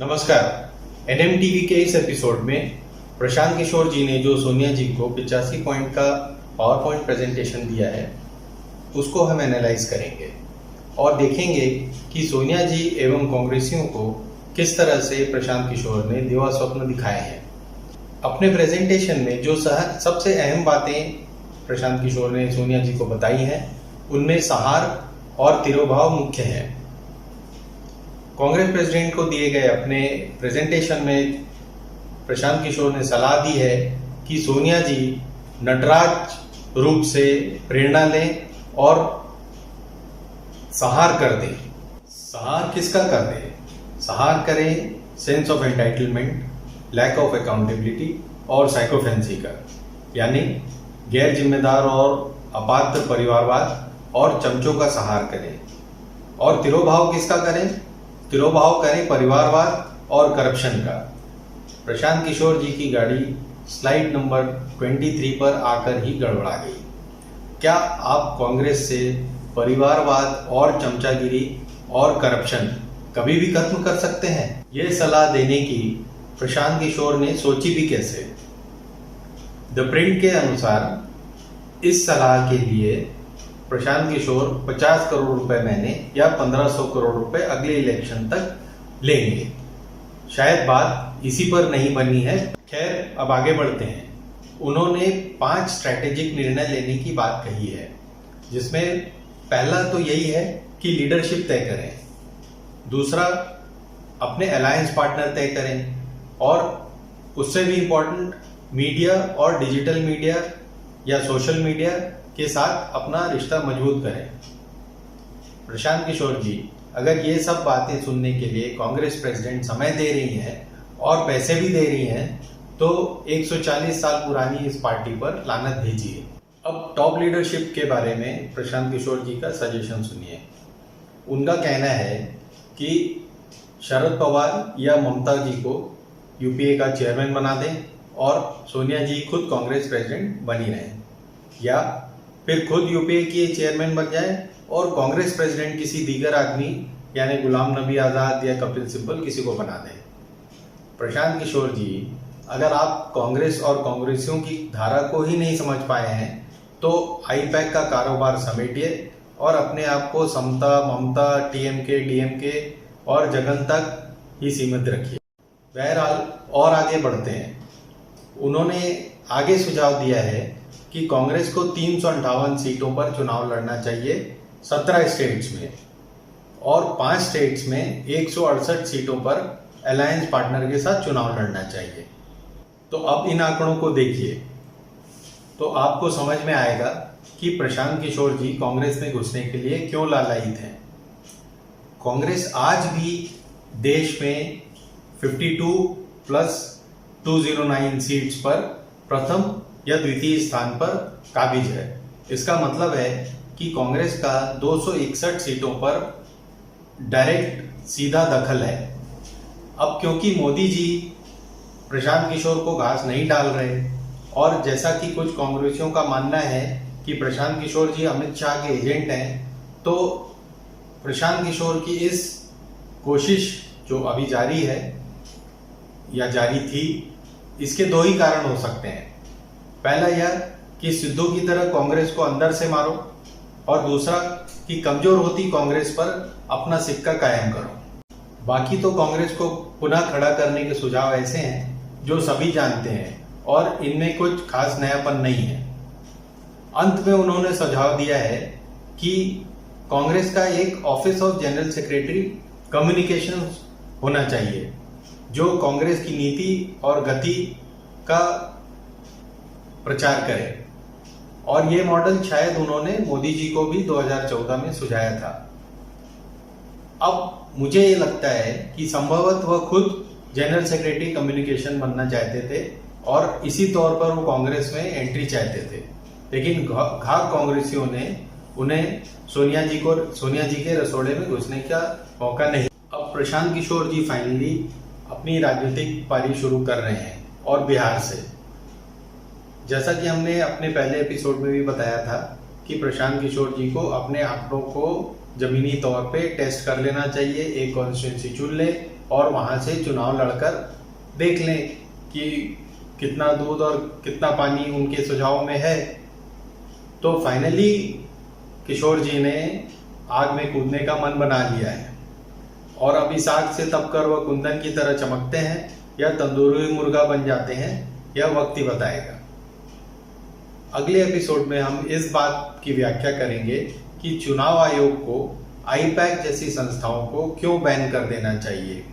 नमस्कार। एनएमटीवी के इस एपिसोड में प्रशांत किशोर जी ने जो सोनिया जी को 85 पॉइंट का पावर पॉइंट प्रेजेंटेशन दिया है उसको हम एनालाइज करेंगे और देखेंगे कि सोनिया जी एवं कांग्रेसियों को किस तरह से प्रशांत किशोर ने दिवा स्वप्न दिखाए हैं। अपने प्रेजेंटेशन में जो सबसे अहम बातें प्रशांत किशोर ने सोनिया जी को बताई हैं उनमें सहार और तिरोभाव मुख्य हैं। कांग्रेस प्रेसिडेंट को दिए गए अपने प्रेजेंटेशन में प्रशांत किशोर ने सलाह दी है कि सोनिया जी नटराज रूप से प्रेरणा लें और सहार कर दें। सहार किसका कर दें? सहार करें sense of entitlement, lack of accountability और साइकोफेंसी का, यानी गैर जिम्मेदार और अपात्र परिवारवाद और चमचों का सहार करें। और तिरोभाव किसका करें? तिरोभाव करें परिवारवाद और करप्शन का। प्रशांत किशोर जी की गाड़ी स्लाइड नंबर 23 पर आकर ही गड़बड़ा गई। क्या आप कांग्रेस से परिवारवाद और चमचागिरी और करप्शन कभी भी खत्म कर सकते हैं? ये सलाह देने की प्रशांत किशोर ने सोची भी कैसे? द प्रिंट के अनुसार इस सलाह के लिए प्रशांत किशोर 50 करोड़ रुपए महीने या 1500 करोड़ रुपए अगले इलेक्शन तक लेंगे। शायद बात इसी पर नहीं बनी है। खैर, अब आगे बढ़ते हैं। उन्होंने 5 स्ट्रैटेजिक निर्णय लेने की बात कही है, जिसमें पहला तो यही है कि लीडरशिप तय करें, दूसरा अपने अलायंस पार्टनर तय करें और उससे भी इम्पोर्टेंट मीडिया और डिजिटल मीडिया या सोशल मीडिया के साथ अपना रिश्ता मजबूत करें। प्रशांत किशोर जी अगर ये सब बातें सुनने के लिए कांग्रेस प्रेसिडेंट समय दे रही हैं और पैसे भी दे रही हैं तो 140 साल पुरानी इस पार्टी पर लानत भेजिए। अब टॉप लीडरशिप के बारे में प्रशांत किशोर जी का सजेशन सुनिए। उनका कहना है कि शरद पवार या ममता जी को यूपीए का चेयरमैन बना दें और सोनिया जी खुद कांग्रेस प्रेसिडेंट बनी रहें, या फिर खुद यूपीए की चेयरमैन बन जाए और कांग्रेस प्रेसिडेंट किसी दीगर आदमी यानी गुलाम नबी आज़ाद या कपिल सिब्बल किसी को बना दें। प्रशांत किशोर जी, अगर आप कांग्रेस और कांग्रेसियों की धारा को ही नहीं समझ पाए हैं तो आईपैक का कारोबार समेटिए और अपने आप को समता, ममता, टीएमके, डीएमके और जगन तक ही सीमित रखिए। बहरहाल और आगे बढ़ते हैं। उन्होंने आगे सुझाव दिया है कि कांग्रेस को 358 सीटों पर चुनाव लड़ना चाहिए 17 स्टेट्स में, और 5 स्टेट्स में 168 सीटों पर अलायंस पार्टनर के साथ चुनाव लड़ना चाहिए। तो अब इन आंकड़ों को देखिए तो आपको समझ में आएगा कि प्रशांत किशोर जी कांग्रेस में घुसने के लिए क्यों लालायित हैं। कांग्रेस आज भी देश में 52 प्लस 209 सीट्स पर प्रथम या द्वितीय स्थान पर काबिज है। इसका मतलब है कि कांग्रेस का 261 सीटों पर डायरेक्ट सीधा दखल है। अब क्योंकि मोदी जी प्रशांत किशोर को घास नहीं डाल रहे और जैसा कि कुछ कांग्रेसियों का मानना है कि प्रशांत किशोर जी अमित शाह के एजेंट हैं, तो प्रशांत किशोर की इस कोशिश जो अभी जारी है या जारी थी, इसके 2 ही कारण हो सकते हैं। पहला यह कि सिद्धू की तरह कांग्रेस को अंदर से मारो, और दूसरा कि कमजोर होती कांग्रेस पर अपना सिक्का कायम करो। बाकी तो कांग्रेस को पुनः खड़ा करने के सुझाव ऐसे हैं जो सभी जानते हैं और इनमें कुछ खास नयापन नहीं है। अंत में उन्होंने सुझाव दिया है कि कांग्रेस का एक office of general secretary communication होना चाहिए जो कांग्रेस की नीति और गति का प्रचार करे, और ये मॉडल शायद उन्होंने मोदी जी को भी 2014 में सुझाया था। अब मुझे ये लगता है कि संभवतः वह खुद जनरल सेक्रेटरी कम्युनिकेशन बनना चाहते थे और इसी तौर पर वो कांग्रेस में एंट्री चाहते थे, लेकिन घात कांग्रेसियों ने उन्हें सोनिया जी के रसोड़े में घुसने का मौका नहीं। अब प्रशांत किशोर जी फाइनली अपनी राजनीतिक पारी शुरू कर रहे हैं और बिहार से। जैसा कि हमने अपने पहले एपिसोड में भी बताया था कि प्रशांत किशोर जी को अपने आंकड़ों को जमीनी तौर पे टेस्ट कर लेना चाहिए, एक कॉन्स्टिट्यूंसी चुन ले और वहाँ से चुनाव लड़कर देख लें कि कितना दूध और कितना पानी उनके सुझाव में है। तो फाइनली किशोर जी ने आग में कूदने का मन बना लिया है और अब इस आग से तपकर वह कुंदन की तरह चमकते हैं या तंदूरी मुर्गा बन जाते हैं, यह वक्त ही बताएगा। अगले एपिसोड में हम इस बात की व्याख्या करेंगे कि चुनाव आयोग को आईपैक जैसी संस्थाओं को क्यों बैन कर देना चाहिए।